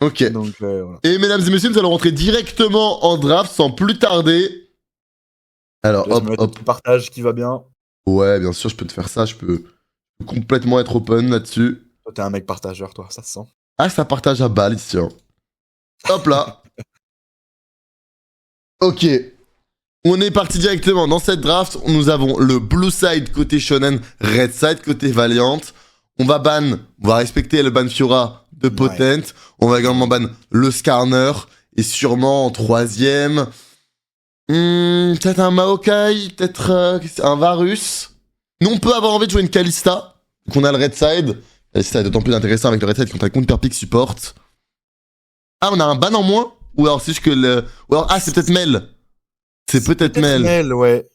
Ok. Donc, voilà. Et mesdames et messieurs, nous allons rentrer directement en draft sans plus tarder. Alors, Laisse me hop, mettre un hop. petit partage qui va bien. Ouais, bien sûr, je peux te faire ça. Je peux complètement être open là-dessus. Toi, t'es un mec partageur, toi, ça se sent. Ah, ça partage à balle ici. Hein. Hop là. Ok. On est parti directement dans cette draft. Nous avons le blue side côté shonen, red side côté valiant. On va respecter le ban Fiora de Potent. Ouais. On va également ban le Skarner. Et sûrement en troisième, peut-être un Maokai, peut-être un Varus. Nous, on peut avoir envie de jouer une Kalista. Donc on a le red side. Kalista est d'autant plus intéressant avec le red side quand t'as counter pick support. Ah, on a un ban en moins. Ou alors c'est juste que le... Ou alors, ah, c'est peut-être Mel. C'est peut-être Mel. Ouais.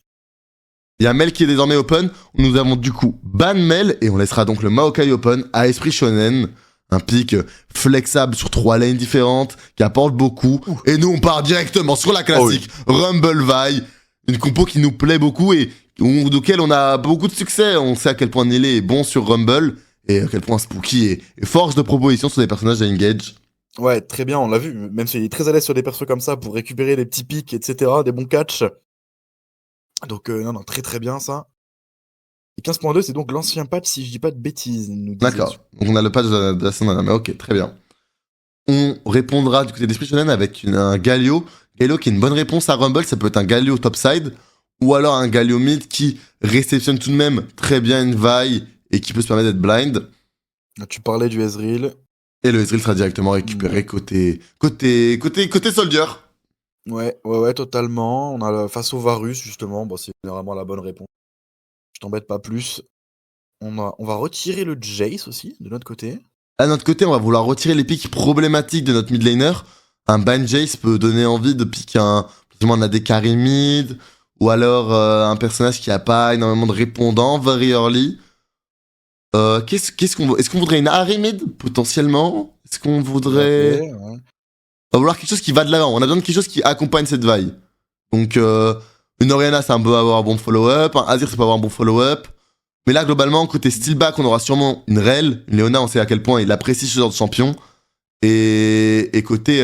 Il y a Mel qui est désormais open. Nous avons du coup ban Mel et on laissera donc le Maokai open à Esprit Shonen. Un pick flexable sur 3 lanes différentes qui apporte beaucoup. Et nous, on part directement sur la classique Rumble Vi. Une compo qui nous plaît beaucoup et auquel on a beaucoup de succès. On sait à quel point Nelly est bon sur Rumble et à quel point Spooky est force de proposition sur des personnages à engage. Ouais, très bien, on l'a vu. Même s'il est très à l'aise sur des persos comme ça pour récupérer des petits pics, etc., des bons catchs. Donc, non, très très bien ça. Et 15.2, c'est donc l'ancien patch, si je dis pas de bêtises. D'accord. Donc on a le patch de la semaine dernière. Mais ok, très bien. On répondra du côté d'Esprit Shonen avec un Galio. Galio qui est une bonne réponse à Rumble. Ça peut être un Galio topside. Ou alors un Galio mid qui réceptionne tout de même très bien une vaille et qui peut se permettre d'être blind. Tu parlais du Ezreal. Et le Ezreal sera directement récupéré côté soldier. Ouais, totalement. On a face au Varus, justement. Bon, c'est vraiment la bonne réponse. Je t'embête pas plus. On va retirer le Jace aussi, de notre côté. À notre côté, on va vouloir retirer les pics problématiques de notre mid laner. Un ban Jace peut donner envie de piquer un AD mid, ou alors un personnage qui a pas énormément de répondants, very early. Est-ce qu'on voudrait une Ahri mid, potentiellement? Est-ce qu'on voudrait... Ouais. On va vouloir quelque chose qui va de l'avant. On a besoin de quelque chose qui accompagne cette vaille. Donc, une Orianna, ça peut avoir un bon follow-up. Un Azir, ça peut avoir un bon follow-up. Mais là, globalement, côté Steelback, on aura sûrement une Rel. Une Leona, on sait à quel point il apprécie ce genre de champion. Et côté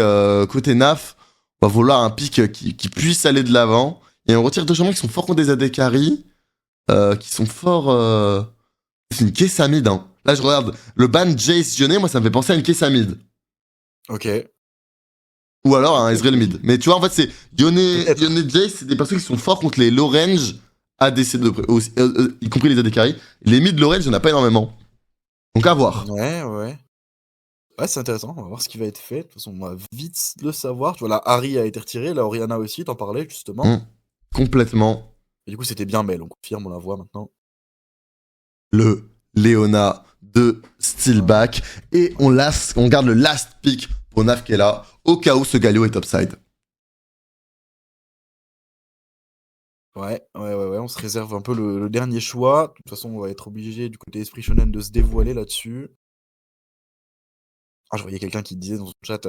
Naf, on va vouloir un pick qui puisse aller de l'avant. Et on retire deux champions qui sont forts contre des AD carry. Qui sont forts... C'est une Kessamid, hein. Là, je regarde le ban Jace Yone, moi, ça me fait penser à une Kessamid. Ok. Ou alors un Ezreal mid. Mais tu vois, en fait, c'est Yone Jace, c'est des personnes qui sont forts contre les low range ADC, y compris les AD carry. Les mid low range, il n'y en a pas énormément. Donc à voir. Ouais. Ouais, c'est intéressant. On va voir ce qui va être fait. De toute façon, on va vite le savoir. Tu vois, la Harry a été retirée. La Oriana aussi, t'en parlais, justement. Complètement. Et du coup, c'était bien Mel. On confirme, on la voit maintenant. Le Leona de Steelback. Et on garde le last pick pour Naf qui est là, au cas où ce Galio est topside. Ouais. On se réserve un peu le dernier choix. De toute façon, on va être obligé, du côté Esprit Shonen, de se dévoiler là-dessus. Ah, je voyais quelqu'un qui disait dans son chat,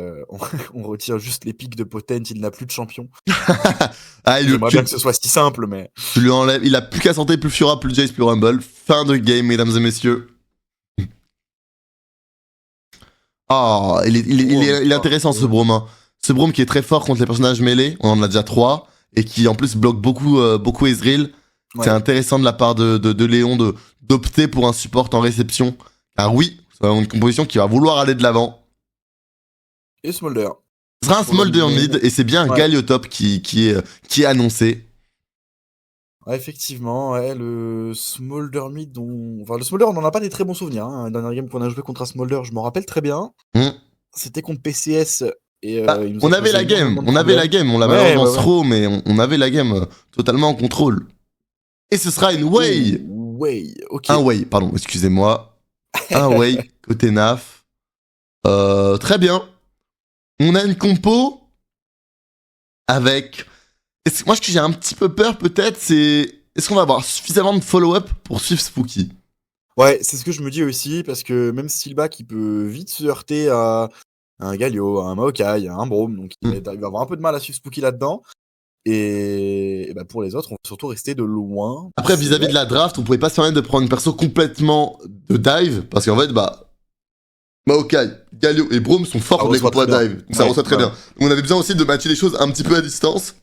on retire juste les pics de Potent, il n'a plus de champion. J'aimerais bien que ce soit si simple, mais... Tu lui enlèves, il a plus qu'à santé, plus Fiora, plus Jace, plus Rumble. Fin de game, mesdames et messieurs. Ah, il est intéressant ce Brome. Hein. Ce Brome qui est très fort contre les personnages mêlés, on en a déjà 3, et qui en plus bloque beaucoup Ezreal. Ouais. C'est intéressant de la part de Léon d'opter pour un support en réception. Car oui, c'est une composition qui va vouloir aller de l'avant. Et Smolder. Ce sera un Smolder mid, et c'est bien un Galio top qui est annoncé. Ouais, effectivement, ouais, le Smolder mid, enfin, le Smolder, on n'en a pas des très bons souvenirs. Hein. La dernière game qu'on a joué contre un Smolder, je m'en rappelle très bien. C'était contre PCS. Et, on avait la game, on l'avait en throw, mais on avait la game totalement en contrôle. Et ce sera une Way. Ok. Un Way, pardon, excusez-moi. Un Way, côté Naf. Très bien. On a une compo avec... Moi, ce que j'ai un petit peu peur, peut-être, c'est... Est-ce qu'on va avoir suffisamment de follow-up pour suivre Spooky? Ouais, c'est ce que je me dis aussi, parce que même Steelback, il peut vite se heurter à un Galio, à un Maokai, à un Brome, donc il va avoir un peu de mal à suivre Spooky là-dedans. Et bah pour les autres, on va surtout rester de loin. Après, vis-à-vis de la draft, on pouvait pas se permettre de prendre une perso complètement de dive, parce qu'en fait, bah... Maokai, Galio et Braum sont forts Ça pour les reçoit combos à très dive. bien. Donc ça Ouais, reçoit très ouais. bien. Donc on avait besoin aussi de matcher les choses un petit peu à distance.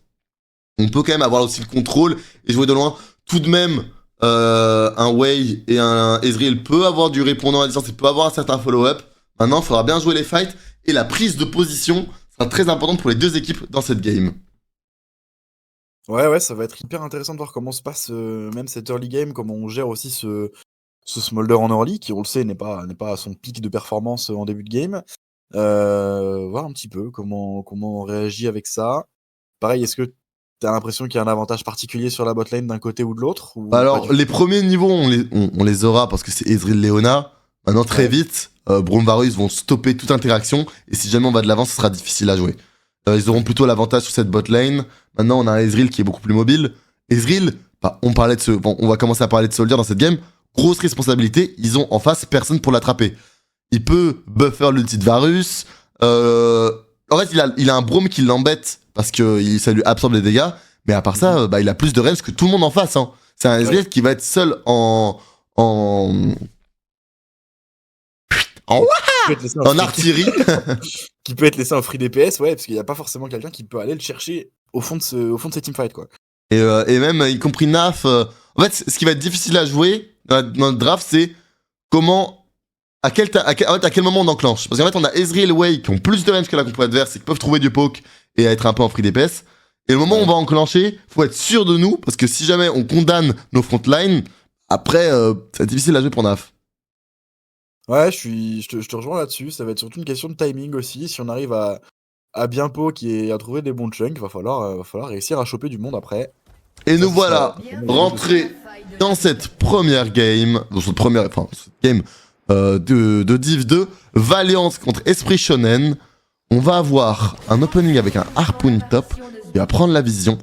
On peut quand même avoir aussi le contrôle et jouer de loin. Tout de même, un Wei et un Ezreal peut avoir du répondant à distance et peut avoir un certain follow-up. Maintenant, il faudra bien jouer les fights et la prise de position sera très importante pour les deux équipes dans cette game. Ouais, ça va être hyper intéressant de voir comment se passe même cette early game, comment on gère aussi ce Smolder en early, qui on le sait n'est pas à son pic de performance en début de game. Voir un petit peu comment on réagit avec ça. Pareil, est-ce que t'as l'impression qu'il y a un avantage particulier sur la botlane d'un côté ou de l'autre ou pas du Alors, tout les premiers niveaux, on les aura parce que c'est Ezreal Leona. Maintenant, très Ouais. vite, Braum Varus vont stopper toute interaction. Et si jamais on va de l'avant, ce sera difficile à jouer. Ils auront plutôt l'avantage sur cette bot lane. Maintenant, on a un Ezreal qui est beaucoup plus mobile. Ezreal, bah, on va commencer à parler de Soldier dans cette game. Grosse responsabilité, ils ont en face personne pour l'attraper. Il peut buffer l'ulti de Varus. En fait, il a un Braum qui l'embête parce que ça lui absorbe les dégâts. Mais à part ça, bah, il a plus de range que tout le monde en face. Hein. C'est un Ezreal qui va être seul en Qui peut être laissé en free- artillerie. qui peut être laissé en free DPS, ouais, parce qu'il n'y a pas forcément quelqu'un qui peut aller le chercher au fond de ces teamfights, quoi. Et même, y compris Naf. En fait, ce qui va être difficile à jouer dans notre draft, c'est comment. En fait, à quel moment on enclenche. Parce qu'en fait, on a Ezreal et Wei qui ont plus de range que la compo adverse et qui peuvent trouver du poke et être un peu en free DPS. Et le moment où on va enclencher, faut être sûr de nous, parce que si jamais on condamne nos frontlines, après, c'est difficile à jouer pour Naf. Ouais, je te rejoins là-dessus. Ça va être surtout une question de timing aussi. Si on arrive à bien poke et à trouver des bons chunks, va falloir réussir à choper du monde après. Et nous Ça, voilà ça- rentrés dans cette première game, cette game de Div 2, Valiant contre Esprit Shonen. On va avoir un opening avec un Harpoon top qui va prendre la vision.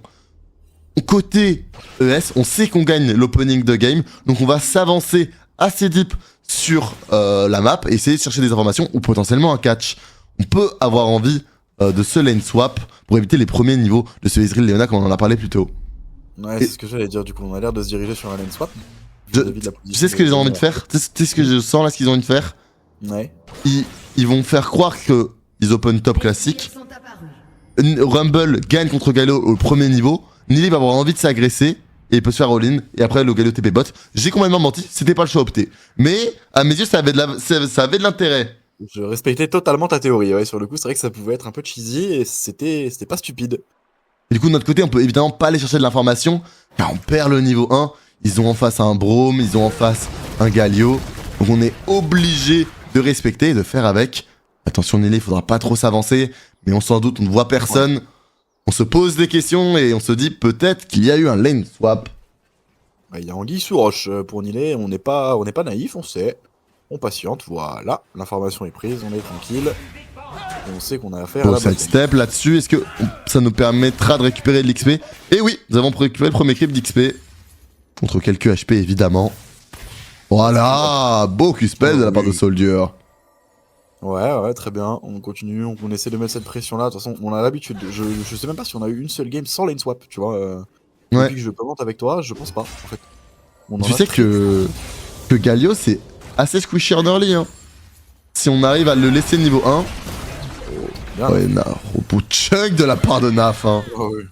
Côté ES, on sait qu'on gagne l'opening de game, donc on va s'avancer assez deep sur la map et essayer de chercher des informations ou potentiellement un catch. On peut avoir envie de ce lane swap pour éviter les premiers niveaux de ce Ezreal Leona comme on en a parlé plus tôt. Ouais, Et- c'est ce que j'allais dire. Du coup, on a l'air de se diriger sur un lane swap. Je- vis-à-vis de la Tu position sais ce que de- j'ai envie de faire? Tu sais ce que je sens là, ce qu'ils ont envie de faire? Ouais. Ils vont faire croire que ils open top classique. Rumble gagne contre Galio au premier niveau. Nili va avoir envie de s'agresser et il peut se faire all-in. Et après, le Galio TP bot. J'ai complètement menti, c'était pas le choix opté. Mais à mes yeux, ça avait de l'intérêt. Je respectais totalement ta théorie. Ouais, sur le coup, c'est vrai que ça pouvait être un peu cheesy et c'était pas stupide. Et du coup, de notre côté, on peut évidemment pas aller chercher de l'information car on perd le niveau 1. Ils ont en face un Braum, ils ont en face un Galio. Donc on est obligé de respecter et de faire avec. Attention Nili, il faudra pas trop s'avancer. Mais on s'en doute, on ne voit personne. On se pose des questions et on se dit peut-être qu'il y a eu un lane swap. Bah, il y a anguille sous roche pour Nilé. On n'est pas naïf, on sait. On patiente, voilà. L'information est prise, on est tranquille. Et on sait qu'on a affaire à Bon, la cette bataille. step là-dessus, est-ce que ça nous permettra de récupérer de l'XP? Et oui, nous avons récupéré le premier creep d'XP. Contre quelques HP évidemment. Voilà, beau Q-spell de la part de Soldier. Ouais, très bien. On continue, on essaie de mettre cette pression-là. De toute façon, on a l'habitude. Je sais même pas si on a eu une seule game sans lane swap, tu vois. Ouais. Depuis que je commente avec toi, je pense pas, en fait. On en Tu a sais très- que Galio c'est assez squishy en early. Hein. Si on arrive à le laisser niveau 1. Bien, Ouais, Naf, au bout de chunk de la part de Naf. Hein. Oh, oui.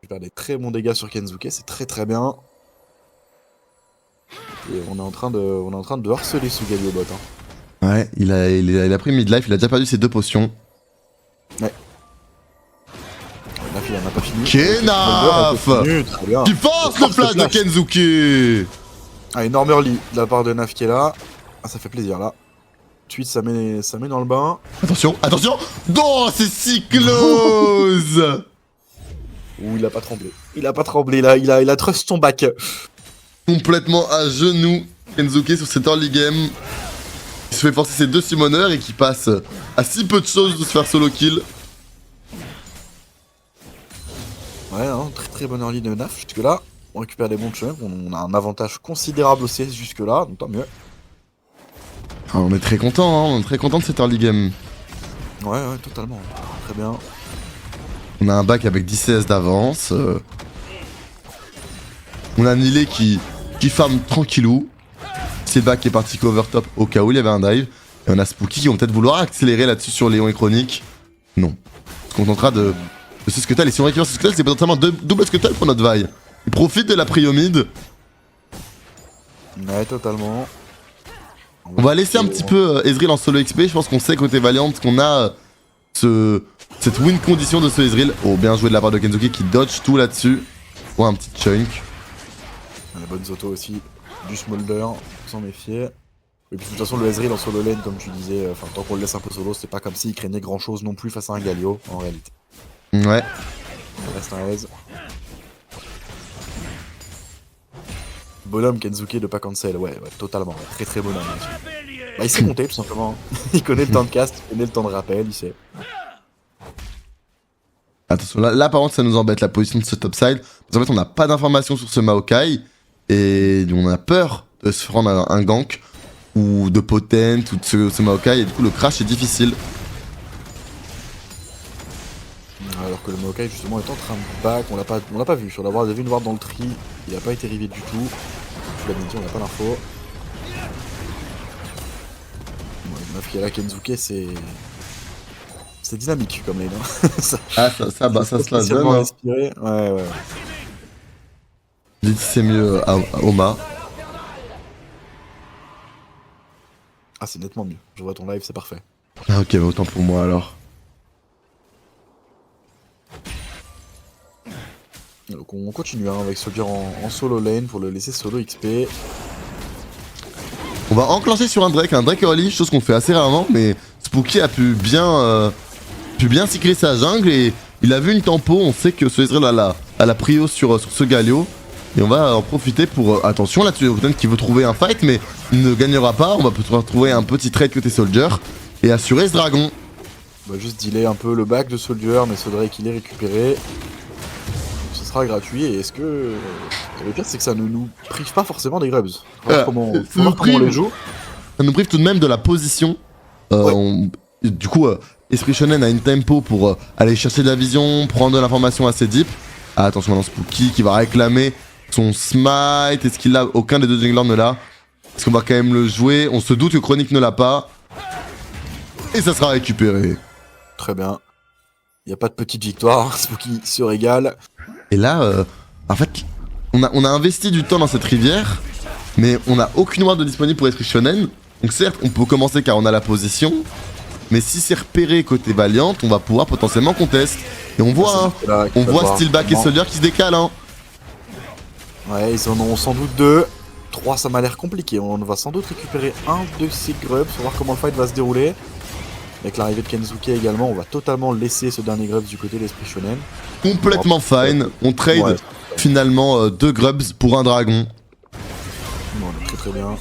Je perds des très bons dégâts sur Kensuke, c'est très bien. Et on est en train de harceler ce Galio bot. Hein. Ouais, il a pris midlife, il a déjà perdu ses 2 potions. Naf, il en a pas fini. Kenaf Continue, très bien. Qui force le flash de Kensuke. Ah, énorme early de la part de Naf qui est là. Ah, ça fait plaisir là. Ensuite, ça met dans le bain. Attention, attention. Non, c'est si close. Ouh, il a pas tremblé. Là, il a trust son back. Complètement à genoux, Kensuke sur cette early game. Il se fait forcer ses 2 summoners et qui passe à si peu de choses de se faire solo kill. Ouais, hein, très bonne early de Naf jusque là. On récupère des bons chunks. On a un avantage considérable au CS jusque là, donc tant mieux. Ah, on est très content, hein, on est très content de cette early game. Ouais, totalement. Très bien. On a un back avec 10 CS d'avance. On a Nilé qui farm tranquillou. Steelback qui est parti cover top au cas où il y avait un dive. Et on a Spooky qui vont peut-être vouloir accélérer là-dessus sur Léon et Chronique. Non. On se contentera de ce Scuttle. Et si on récupère ce Scuttle, c'est potentiellement double Scuttle pour notre vaille. Il profite de la prio mid. Ouais, totalement. On va laisser un petit peu Ezreal en solo XP. Je pense qu'on sait côté Valiant qu'on a cette win condition de ce Ezreal. Oh, bien joué de la part de Kenzuki qui dodge tout là-dessus. Ouais, un petit chunk. La bonne auto aussi. Du Smolder, faut s'en méfier. Et puis de toute façon, le Ezreal en solo lane, comme tu disais, enfin tant qu'on le laisse un peu solo, c'est pas comme s'il craignait grand chose non plus face à un Galio en réalité. Ouais. Il reste un Ez. Bonhomme Kenzuki de pas cancel, ouais, totalement. Très très bonhomme. Bah, il sait compter tout simplement. Il connaît le temps de cast, il connaît le temps de rappel, il sait. Attention, là par contre ça nous embête la position de ce topside. Parce qu'en fait on n'a pas d'informations sur ce Maokai. Et on a peur de se prendre un gank. Ou de Potent, ou de ce Maokai. Et du coup le crash est difficile. Alors que le Maokai justement est en train de back, on l'a pas vu. Sur la voir, voir dans le tree, il a pas été rivé du tout. Je l'avais dit, on n'a pas l'info. Bon, le meuf qui est là, Kenzuke, c'est dynamique comme lane. Hein. Ça se la donne. Hein. Ouais. Vite c'est mieux à Oma. Ah, c'est nettement mieux. Je vois ton live, c'est parfait. Ah ok, mais autant pour moi alors. Donc on continue hein, avec Soldier en solo lane pour le laisser solo XP. On va enclencher sur un Drake early, chose qu'on fait assez rarement, mais Spooky a pu bien cycler sa jungle et il a vu une tempo, on sait que ce Ezreal a la prio sur ce Galio. Et on va en profiter pour... attention là-dessus, peut-être qu'il veut trouver un fight, mais il ne gagnera pas. On va peut-être trouver un petit trade côté Soldier et assurer ce dragon. On va juste dealer un peu le back de Soldier, mais ce Drake il est récupéré. Ce sera gratuit et est-ce que... le pire c'est que ça ne nous prive pas forcément des grubs. Faut voir comment on les joue. Ça nous prive tout de même de la position. Ouais. Du coup, Esprit Shonen a une tempo pour aller chercher de la vision, prendre de l'information assez deep. Ah, attention maintenant Spooky qui va réclamer son smite. Est-ce qu'il l'a? Aucun des deux junglers ne l'a. Est-ce qu'on va quand même le jouer? On se doute que Chronique ne l'a pas. Et ça sera récupéré. Très bien. Il n'y a pas de petite victoire, Spooky se régale. Et là, en fait, on a investi du temps dans cette rivière, mais on n'a aucune ward de disponible pour Esprit Shonen. Donc certes, on peut commencer car on a la position, mais si c'est repéré côté Valiant, on va pouvoir potentiellement contest. Et on voit, on voit Steelback et Soldier qui se décalent. Hein. Ouais, ils en ont sans doute 2. 3, ça m'a l'air compliqué. On va sans doute récupérer un de ces grubs pour voir comment le fight va se dérouler. Avec l'arrivée de Kenzuki également, on va totalement laisser ce dernier grubs du côté d'Esprit Shonen. Complètement fine. On trade finalement 2 grubs pour un dragon. Bon, très bien.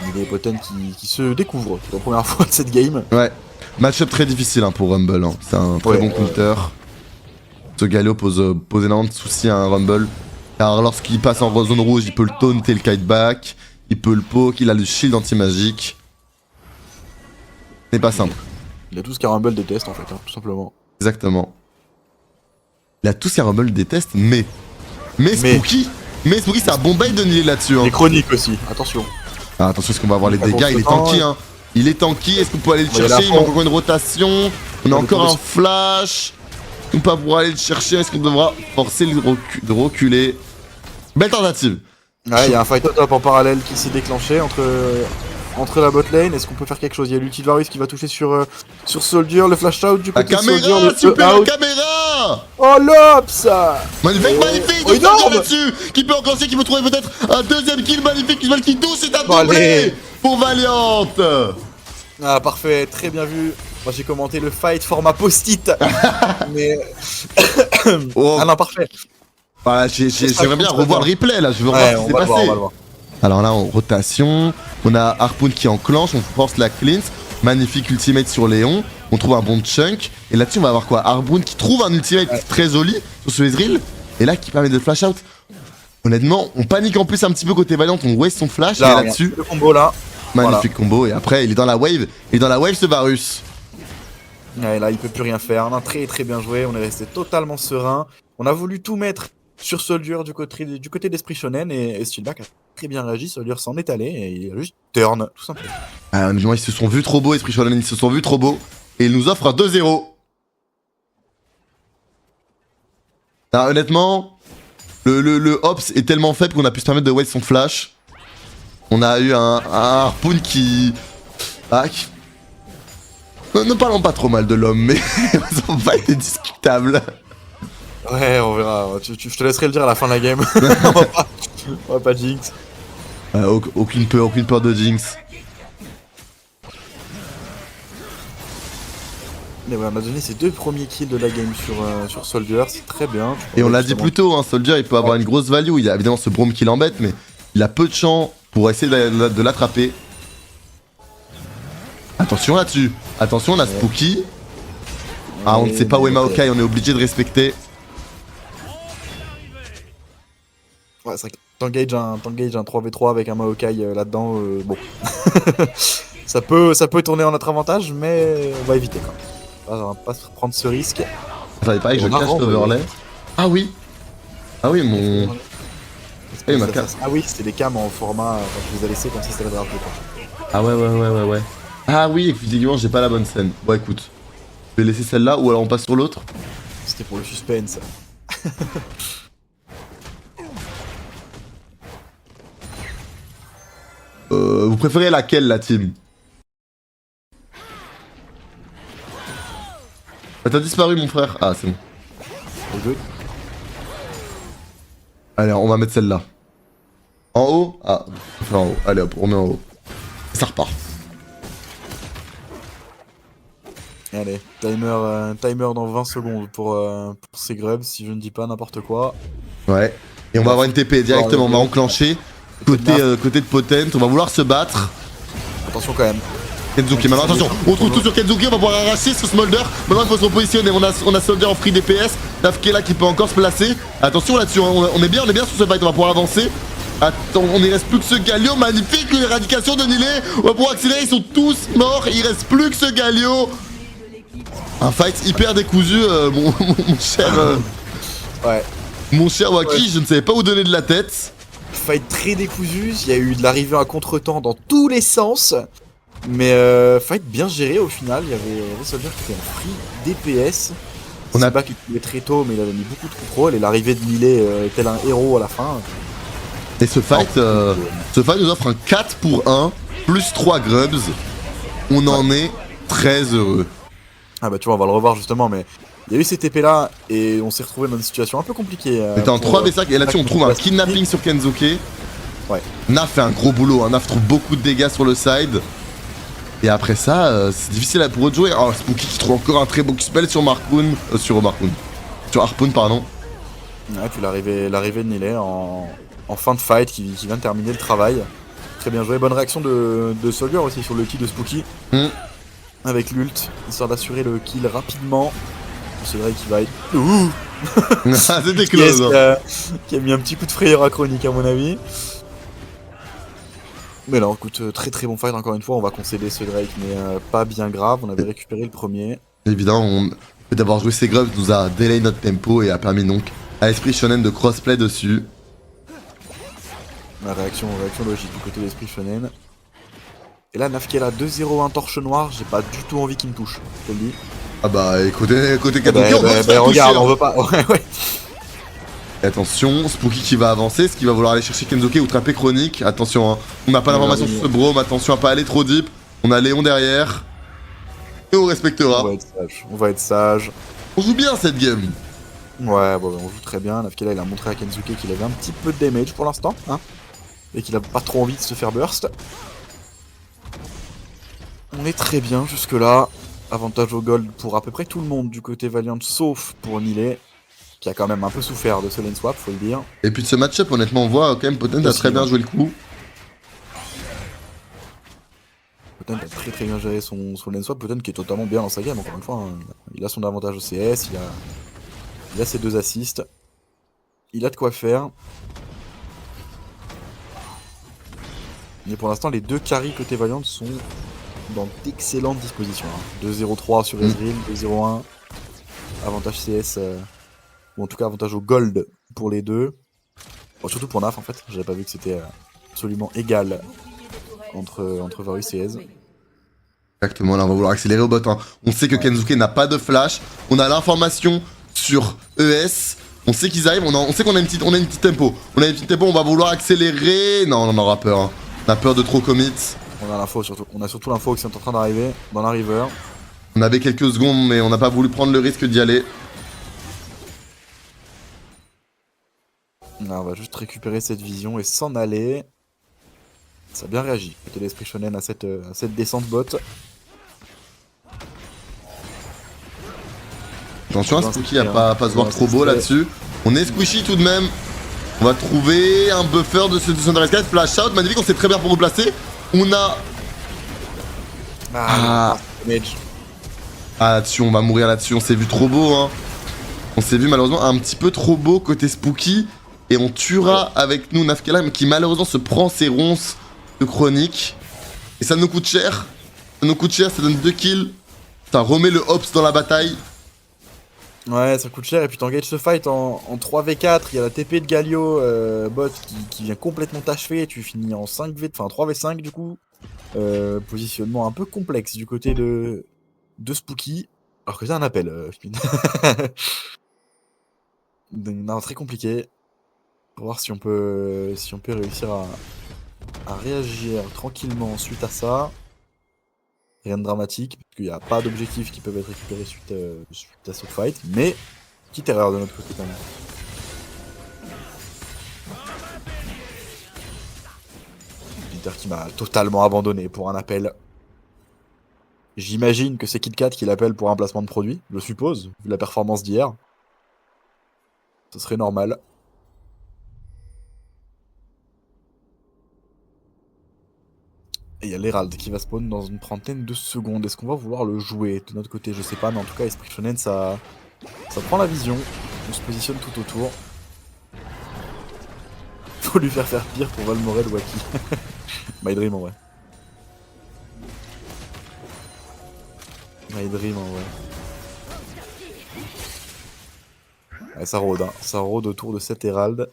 Il y a des Potent qui se découvrent pour la première fois de cette game. Ouais. Match-up très difficile hein, pour Rumble. Hein. C'est un très bon counter. Ce Galio pose énormément de soucis à un Rumble. Car lorsqu'il passe en zone rouge, il peut le taunter le kiteback. Il peut le poke. Il a le shield anti-magique. C'est pas simple. Il a tout ce qu'un Rumble déteste en fait, hein, tout simplement. Exactement. Il a tout ce qu'un Rumble déteste, mais Spooky c'est un bon bait de nier là-dessus. Hein. Les chroniques aussi, attention. Ah, attention, est-ce qu'on va avoir les dégâts? Il est tanky, hein. Il est tanky, est-ce qu'on peut aller le chercher? Il manque encore une rotation. On a encore un flash. On peut pas pouvoir aller le chercher. Est-ce qu'on devra forcer de reculer? Belle tentative. Ouais, il y a un fight top en parallèle qui s'est déclenché entre la bot lane. Est-ce qu'on peut faire quelque chose? Il y a l'ulti de Varus qui va toucher sur Soldier, le flash out du côté de Soldier. Caméra, s'il vous plaît, la caméra! Oh l'ops! Magnifique, magnifique! Oh, énorme dessus, qui peut enclencher, qui peut trouver peut-être un deuxième kill magnifique, qui douce, c'est un doublé pour Valiant! Ah, parfait, très bien vu. Moi j'ai commenté le fight format post-it. Mais. Oh. Ah non, parfait. Voilà, j'aimerais bien revoir le replay là, je veux voir ce qui s'est passé. On va le voir. Alors là, en rotation, on a Harpoon qui enclenche, on force la cleanse. Magnifique ultimate sur Léon. On trouve un bon chunk. Et là-dessus, on va avoir quoi? Harpoon qui trouve un ultimate très joli sur ce Ezreal. Et là, qui permet de flash out. Honnêtement, on panique en plus un petit peu côté Valiant. On waste son flash. Là, et là-dessus. Le combo là. Magnifique combo. Et après, il est dans la wave. Il est dans la wave, ce Varus. Ouais, là, il peut plus rien faire. Non, très très bien joué. On est resté totalement serein. On a voulu tout mettre sur Soldier du côté d'Esprit Shonen et Steelback a très bien réagi, Soldier s'en est allé et il a juste turn, tout simplement. Ah, mais ils se sont vus trop beaux, Esprit Shonen, ils se sont vus trop beaux. Et ils nous offrent un 2-0. Alors, honnêtement, le Hops est tellement faible qu'on a pu se permettre de waste son flash. On a eu un Harpoon qui... Ah, qui... Ne parlons pas trop mal de l'homme, mais son fight est discutable. Ouais, on verra. Je te laisserai le dire à la fin de la game. On va pas jinx. Aucune peur de Jinx. Mais ouais, on a donné ses 2 premiers kills de la game sur Soldier, c'est très bien. Et on l'a dit plus tôt, hein, Soldier il peut avoir une grosse value. Il y a évidemment ce Braum qui l'embête, mais il a peu de champ pour essayer de l'attraper. Attention là-dessus. Attention, on a Spooky. Ah, on ne sait pas où est Maokai, on est obligé de respecter. Ouais, c'est vrai que t'engages un 3v3 avec un Maokai là-dedans, bon. ça peut tourner en notre avantage, mais on va éviter quand même. On va pas prendre ce risque. Fallait pas que je cache l'overlay. Ah oui. Ah oui, mon... Ah oui, c'était des cams en format, je les ai laissés comme ça, c'était la dernière fois. Ah ouais. Ah oui, effectivement, j'ai pas la bonne scène. Bon, écoute. Je vais laisser celle-là, ou alors on passe sur l'autre. C'était pour le suspense. Vous préférez laquelle, la team? Ah, t'as disparu, mon frère. Ah, c'est bon. Allez, on va mettre celle-là. En haut? Ah, enfin en haut. Allez hop, on met en haut. Et ça repart. Allez, timer dans 20 secondes pour ces grubs, si je ne dis pas n'importe quoi. Ouais. Et on va avoir une TP directement, on va enclencher. Côté de Potent, on va vouloir se battre. Attention quand même. Kenzuki, maintenant attention, on trouve tout sur Kenzuki, on va pouvoir arracher ce Smolder. Maintenant il faut se repositionner, on a Soldier en free DPS. Nafkela qui peut encore se placer. Attention là-dessus, on est bien sur ce fight, on va pouvoir avancer. Attends, on ne reste plus que ce Galio, magnifique l'éradication de Nilé. On va pouvoir accélérer, ils sont tous morts, il reste plus que ce Galio. Un fight hyper décousu, mon cher... Ouais. Mon cher Waki, je ne savais pas où donner de la tête. Fight très décousu, il y a eu de l'arrivée à contre-temps dans tous les sens. Mais fight bien géré au final, il y avait Soldier qui était en free DPS. On a pas qu'il pouvait très tôt, mais il avait mis beaucoup de contrôle et l'arrivée de Millet tel un héros à la fin. Et ce fight nous offre un 4 pour 1, plus 3 grubs. On en est très heureux. Ah bah tu vois, on va le revoir justement, mais il y a eu ces TP là et on s'est retrouvé dans une situation un peu compliquée. C'était en 3v5 et là-dessus on trouve un kidnapping sur Kenzuke. Ouais. Naf fait un gros boulot, Naf trouve beaucoup de dégâts sur le side. Et après ça, c'est difficile pour eux de jouer. Oh, Spooky qui trouve encore un très beau spell sur sur Harpoon, pardon. Ouais, puis l'arrivée de Nilay en fin de fight qui vient de terminer le travail. Très bien joué, bonne réaction de Soldier aussi sur le kill de Spooky. Avec l'ult, histoire d'assurer le kill rapidement. C'est vrai qu'il va être... Ouh. C'était close. Qui a mis un petit coup de frayeur à Chronique à mon avis. Mais là, écoute, très bon fight encore une fois, on va concéder ce Drake, mais pas bien grave, on avait récupéré le premier. Évidemment, d'avoir joué ces grubs nous a delay notre tempo et a permis donc à Esprit Shonen de crossplay dessus. La réaction logique du côté d'Esprit Shonen. Et là, Nafkela 2-0-1 torche noire, j'ai pas du tout envie qu'il me touche, je te le dis. Ah bah, côté Kenzuke, regarde, on veut pas, ouais. Et attention, Spooky qui va avancer, ce qui va vouloir aller chercher Kenzuke ou trapper Chronique. Attention, hein. On n'a pas d'informations sur ce Braum, attention à pas aller trop deep. On a Léon derrière. Et on respectera. On va être sage. On joue bien cette game. Ouais, bon, on joue très bien. Nafkela, il a montré à Kenzuke qu'il avait un petit peu de damage pour l'instant, hein. Et qu'il a pas trop envie de se faire burst. On est très bien jusque là. Avantage au gold pour à peu près tout le monde du côté Valiant, sauf pour Nilay, qui a quand même un peu souffert de ce lane swap, faut le dire. Et puis de ce match-up, honnêtement, on voit quand même Potent a très bien joué le coup. Potent a très bien géré son lane swap, Potent qui est totalement bien dans sa game, encore une fois. Hein. Il a son avantage au CS, il a ses 2 assists. Il a de quoi faire. Mais pour l'instant, les 2 carries côté Valiant sont dans d'excellentes dispositions. Hein. 2-0-3 sur Ezreal, 2-0-1. Avantage CS, ou en tout cas avantage au gold pour les deux. Bon, surtout pour Naf en fait, j'avais pas vu que c'était absolument égale entre Varus et Ez. Exactement, là on va vouloir accélérer au bot. Hein. On sait que Kensuke n'a pas de flash. On a l'information sur ES. On sait qu'ils arrivent, on sait qu'on a une petite tempo. On a une petite tempo, on va vouloir accélérer. Non, on en aura peur. Hein. On a peur de trop commit. On a l'info surtout. On a surtout l'info qu'ils sont en train d'arriver dans la river. On avait quelques secondes, mais on n'a pas voulu prendre le risque d'y aller. Là, on va juste récupérer cette vision et s'en aller. Ça a bien réagi, côté l'esprit shonen à cette descente bot. Attention à Spooky à pas se voir trop beau là-dessus. On est squishy tout de même. On va trouver un buffer de ce Thunder Sky. Flash out, magnifique, on sait très bien pour replacer. On a... Damage. Ah là-dessus, on va mourir là-dessus. On s'est vu trop beau, hein. On s'est vu malheureusement un petit peu trop beau côté Spooky. Et on tuera avec nous Nafkela, qui malheureusement se prend ses ronces de chronique. Et ça nous coûte cher. Ça nous coûte cher, ça donne 2 kills. Ça remet le Hops dans la bataille. Ouais, ça coûte cher et puis t'engages ce fight en 3v4, il y a la TP de Galio bot qui vient complètement t'achever et tu finis en 3v5 du coup. Positionnement un peu complexe du côté de Spooky, alors que c'est un appel. Non, très compliqué. Pour voir si on peut réussir à réagir tranquillement suite à ça. Rien de dramatique, parce qu'il n'y a pas d'objectifs qui peuvent être récupérés suite à ce fight, mais petite erreur de notre côté quand même. Peter qui m'a totalement abandonné pour un appel. J'imagine que c'est KitKat qui l'appelle pour un placement de produit, je suppose, vu la performance d'hier. Ce serait normal. Et il y a l'Herald qui va spawn dans une trentaine de secondes. Est-ce qu'on va vouloir le jouer de notre côté? Je sais pas, mais en tout cas, Esprit Shonen, ça prend la vision. On se positionne tout autour. Faut lui faire pire pour Valmorel ou Waki. My Dream en vrai. My Dream en vrai. Ouais, ça rôde, hein. Ça rôde autour de cet Herald.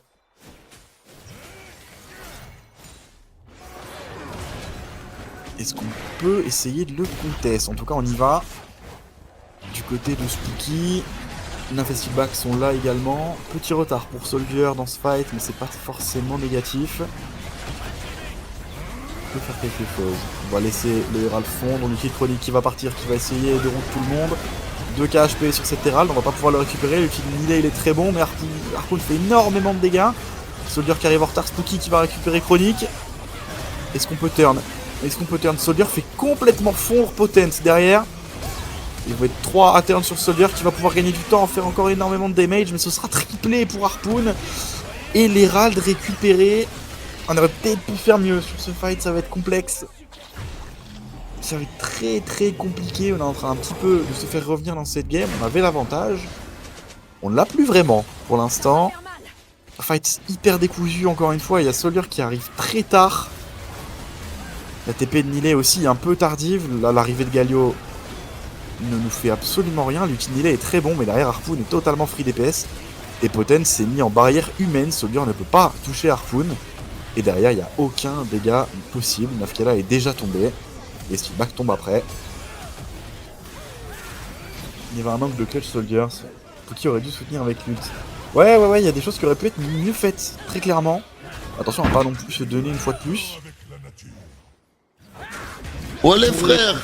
Est-ce qu'on peut essayer de le contest? En tout cas, on y va. Du côté de Spooky, Nafestiback sont là également. Petit retard pour Soldier dans ce fight, mais c'est pas forcément négatif. On peut faire quelque chose. On va laisser le Herald fondre. Liquid Chronique qui va partir, qui va essayer de rompre tout le monde. 2 KHP sur cet Herald, on va pas pouvoir le récupérer. Le Nilay il est très bon, mais Harpoon fait énormément de dégâts. Soldier qui arrive en retard, Spooky qui va récupérer Chronique. Est-ce qu'on peut turn? Soldier fait complètement fondre Potence derrière. Il va être 3 à turn sur Soldier qui va pouvoir gagner du temps, faire encore énormément de damage, mais ce sera triplé pour Harpoon. Et l'Herald récupéré. On aurait peut-être pu faire mieux sur ce fight, ça va être complexe. Ça va être très très compliqué, on est en train un petit peu de se faire revenir dans cette game. On avait l'avantage. On l'a plus vraiment pour l'instant. Fight hyper décousu encore une fois, il y a Soldier qui arrive très tard. La TP de Nilay aussi un peu tardive. Là, l'arrivée de Galio ne nous fait absolument rien. L'ulti Nilay est très bon, mais derrière Harpoon est totalement free DPS. Et Potence s'est mis en barrière humaine. Soldier ne peut pas toucher Harpoon. Et derrière, il n'y a aucun dégât possible. Nafkela est déjà tombé. Et Steelback tombe après. Il y avait un manque de clutch Soldier. Spooky aurait dû soutenir avec l'ult. Ouais, il y a des choses qui auraient pu être mieux faites, très clairement. Attention à pas non plus se donner une fois de plus. Oh les frères!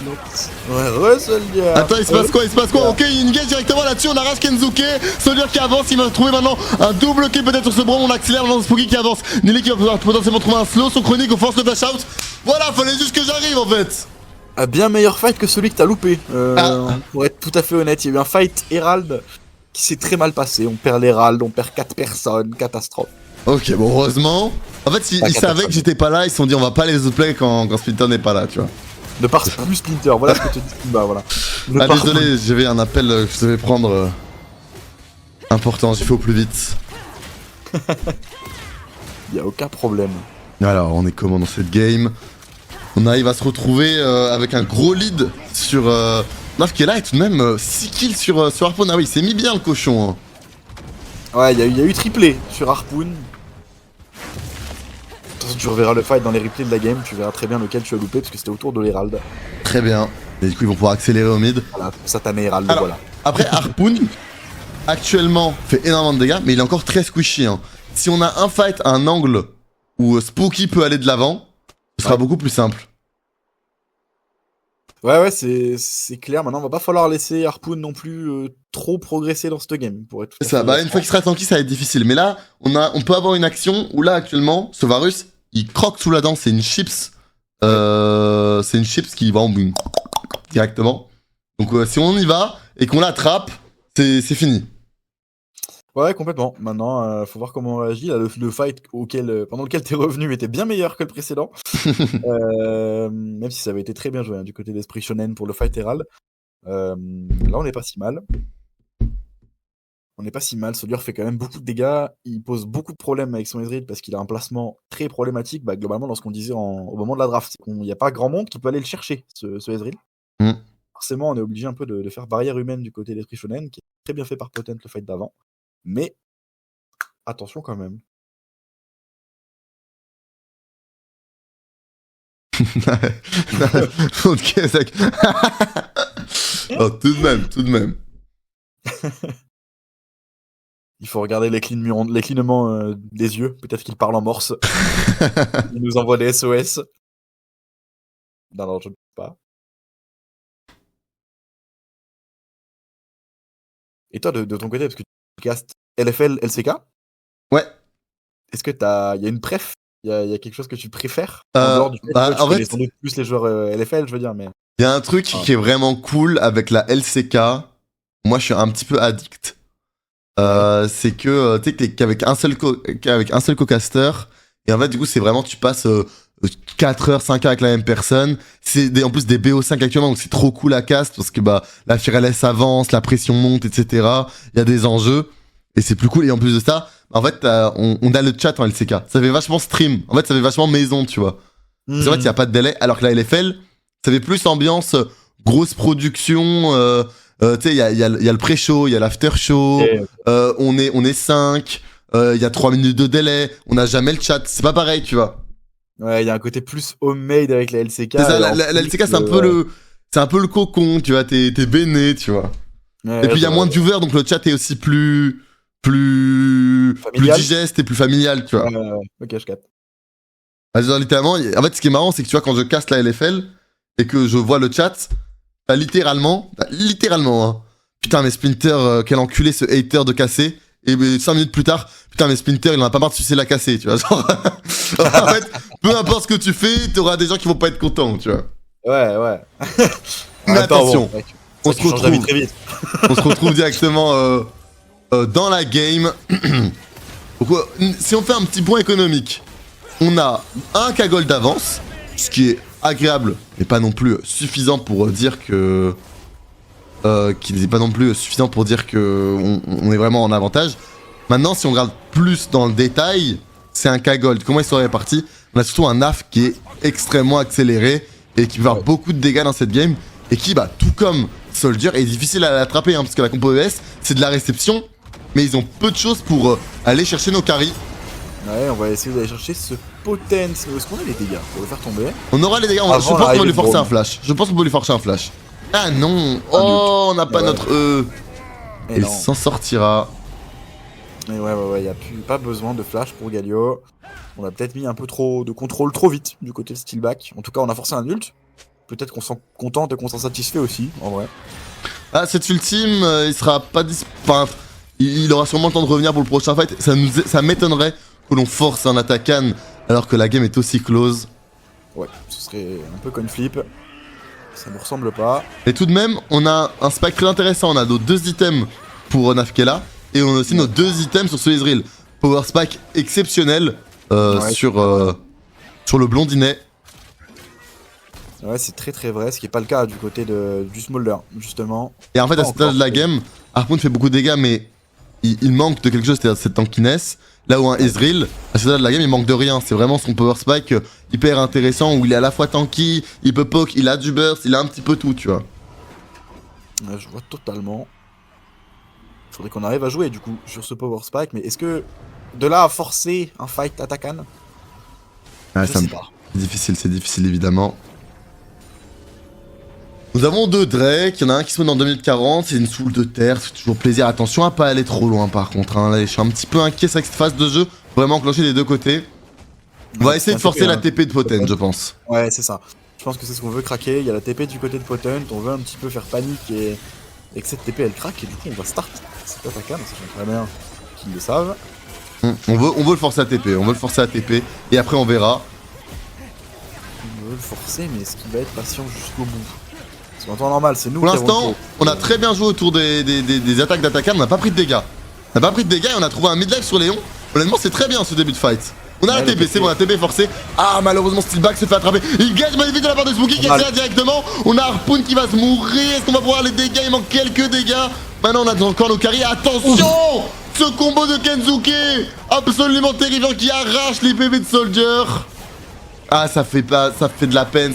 Ouais, Soldier! Attends, il se passe quoi? Ok, il engage directement là-dessus, on arrache Kensuke. Soldier qui avance, il va trouver maintenant un double kill peut-être sur ce bronze. On accélère dans Spooky qui avance. Nilay qui va pouvoir potentiellement trouver un slow. Son chronique, on force le flash out. Voilà, fallait juste que j'arrive en fait! Un bien meilleur fight que celui que t'as loupé. Pour être tout à fait honnête, il y a eu un fight Herald qui s'est très mal passé. On perd l'Herald, on perd 4 personnes, catastrophe. Ok, bon, heureusement. En fait, ils savaient que j'étais pas là, ils se sont dit on va pas les outplay quand Splinter n'est pas là, tu vois. Ne pars plus Splinter, voilà ce que te dis. Bah voilà. Désolé, j'avais un appel que je devais prendre. Important, j'ai fait au plus vite. Y a aucun problème. Alors, on est comment dans cette game? On arrive à se retrouver avec un gros lead sur Nafkela et tout de même 6 kills sur Harpoon. Ah oui, il s'est mis bien le cochon. Hein. Ouais, il y a eu triplé sur Harpoon. Attention, tu reverras le fight dans les replays de la game, tu verras très bien lequel tu as loupé parce que c'était autour de l'Herald. Très bien. Et du coup, ils vont pouvoir accélérer au mid. Voilà, pour ça t'as mis Herald, Alors, voilà. Après, Harpoon, actuellement, fait énormément de dégâts, mais il est encore très squishy. Hein. Si on a un fight à un angle où Spooky peut aller de l'avant, ce sera beaucoup plus simple. Ouais, c'est clair. Maintenant, va pas falloir laisser Harpoon non plus trop progresser dans cette game. Pour être tout à Ça, fait bah, une fois qu'il sera tranquille, ça va être difficile. Mais là, on peut avoir une action où là, actuellement, ce Varus, il croque sous la dent. C'est une chips. C'est une chips qui va en boum, directement. Donc, si on y va et qu'on l'attrape, c'est fini. Ouais, complètement. Maintenant, faut voir comment on réagit. Là, le fight pendant lequel t'es revenu était bien meilleur que le précédent. Même si ça avait été très bien joué hein, du côté d'Esprit Shonen pour le fight Herald. Là, on n'est pas si mal. On n'est pas si mal. Soldier fait quand même beaucoup de dégâts. Il pose beaucoup de problèmes avec son Ezreal parce qu'il a un placement très problématique. Bah, globalement, dans ce qu'on disait au moment de la draft, il n'y a pas grand monde qui peut aller le chercher, ce Ezreal. Forcément, on est obligé un peu de faire barrière humaine du côté d'Esprit Shonen, qui est très bien fait par Potent le fight d'avant. Mais attention quand même. Ok, oh, tout de même. Il faut regarder les clignements des yeux. Peut-être qu'il parle en morse. Il nous envoie des SOS. Non, je ne sais pas. Et toi, de ton côté, parce que tu castes LFL, LCK? Ouais. Est-ce que il y a une préf? Il y a quelque chose que tu préfères? En dehors du fait que tu connais sans doute plus les joueurs LFL, je veux dire, mais... Il y a un truc qui est vraiment cool avec la LCK. Moi, je suis un petit peu addict. C'est que, tu sais, qu'avec un seul co-caster, et en fait, du coup, c'est vraiment, tu passes 4 heures, 5 heures avec la même personne. C'est en plus des BO5 actuellement, donc c'est trop cool à cast, parce que bah la FRLS avance, la pression monte, etc. Il y a des enjeux, et c'est plus cool. Et en plus de ça, en fait, on a le chat en LCK. Ça fait vachement stream. En fait, ça fait vachement maison, tu vois. Parce qu'en fait, il n'y a pas de délai, alors que la LFL, ça fait plus ambiance grosse production. Tu sais, il y a le pré-show, il y a l'after-show. On est 5. Il y a 3 minutes de délai. On n'a jamais le chat. C'est pas pareil, tu vois. Ouais, il y a un côté plus homemade avec la LCK. C'est ça, la LCK, c'est un peu le cocon, tu vois. T'es béné, tu vois. Ouais, et puis il y a moins de viewers, donc le chat est aussi plus digeste et plus familial, tu vois. Ok, je capte. Genre, littéralement, en fait, ce qui est marrant, c'est que tu vois, quand je casse la LFL et que je vois le chat, bah, littéralement, hein. Putain, mais Splinter, quel enculé ce hater de casser. Et 5 minutes plus tard, putain, mais Splinter, il en a pas marre de sucer la casser, tu vois. Genre, en fait, peu importe ce que tu fais, t'auras des gens qui vont pas être contents, tu vois. Ouais. Mais attention, bon, on se retrouve très vite. On se retrouve directement dans la game. Donc, si on fait un petit point économique, on a un K-Gold d'avance, ce qui est agréable, mais pas non plus suffisant pour dire que... qui n'est pas non plus suffisant pour dire que on est vraiment en avantage. Maintenant, si on regarde plus dans le détail, c'est un K-Gold. Comment ils sont répartis? On a surtout un AF qui est extrêmement accéléré et qui peut avoir beaucoup de dégâts dans cette game et qui, bah, tout comme Soldier, est difficile à l'attraper, hein, parce que la compo ES, c'est de la réception, mais ils ont peu de choses pour aller chercher nos carries. Ouais, on va essayer d'aller chercher ce Potence. Est-ce qu'on a les dégâts pour le faire tomber? On aura les dégâts, je pense qu'on va lui forcer un flash. Je pense qu'on peut lui forcer un flash. Ah non! Oh, on n'a pas notre E! Et il s'en sortira. Et ouais, y a pas besoin de flash pour Galio. On a peut-être mis un peu trop de contrôle trop vite du côté de Steelback. En tout cas, on a forcé un ult. Peut-être qu'on s'en contente et qu'on s'en satisfait aussi, en vrai. Ah, cette ultime, il sera pas enfin, il aura sûrement le temps de revenir pour le prochain fight. Ça m'étonnerait que l'on force un attaquant alors que la game est aussi close. Ouais, ce serait un peu coin flip. Ça nous ressemble pas. Et tout de même, on a un spike très intéressant. On a nos 2 items pour Nafkela. Et on a aussi nos 2 items sur ce Ezreal. Power spike exceptionnel sur le blondinet. Ouais, c'est très vrai, ce qui est pas le cas du côté du Smolder, justement. Et en fait, à ce stade de la game, Harpoon fait beaucoup de dégâts, mais il manque de quelque chose, c'est-à-dire cette tankiness. Là où un Ezreal, à ce stade de la game, il manque de rien. C'est vraiment son power spike hyper intéressant où il est à la fois tanky, il peut poke, il a du burst, il a un petit peu tout, tu vois. Ouais, je vois totalement. Faudrait qu'on arrive à jouer du coup sur ce power spike, mais est-ce que de là à forcer un fight attaquant? Ouais, Je sais pas. c'est difficile évidemment. Nous avons 2 Drake, il y en a un qui spawn en 2 minutes 40, c'est une soul de terre, c'est toujours plaisir. Attention à pas aller trop loin par contre, hein. Là, je suis un petit peu inquiet avec cette phase de jeu, vraiment enclencher des 2 côtés. On va essayer de forcer la TP de Potent, je pense. Ouais, c'est ça. Je pense que c'est ce qu'on veut craquer. Il y a la TP du côté de Potent, on veut un petit peu faire panique et que cette TP elle craque, et du coup on va start cette attaque, sachant très bien qu'ils le savent. On veut le forcer à TP, et après on verra. On veut le forcer, mais est-ce qu'il va être patient jusqu'au bout? Parce qu'en temps normal, c'est nous Pour qui avons l'instant, le on a très bien joué autour des attaques d'attaquant, on n'a pas pris de dégâts. On n'a pas pris de dégâts et on a trouvé un mid-life sur Léon. Honnêtement, c'est très bien ce début de fight. On a la TP, c'est bon, la TP forcée. Ah, malheureusement, Steelback se fait attraper. Il gagne magnifique de la part de Spooky qui est là directement. On a Harpoon qui va se mourir. Est-ce qu'on va voir les dégâts? Il manque quelques dégâts. Maintenant, on a encore nos carries. Attention! Ce combo de Kensuke absolument terrifiant qui arrache les PV de Soldier. Ah, ça fait de la peine,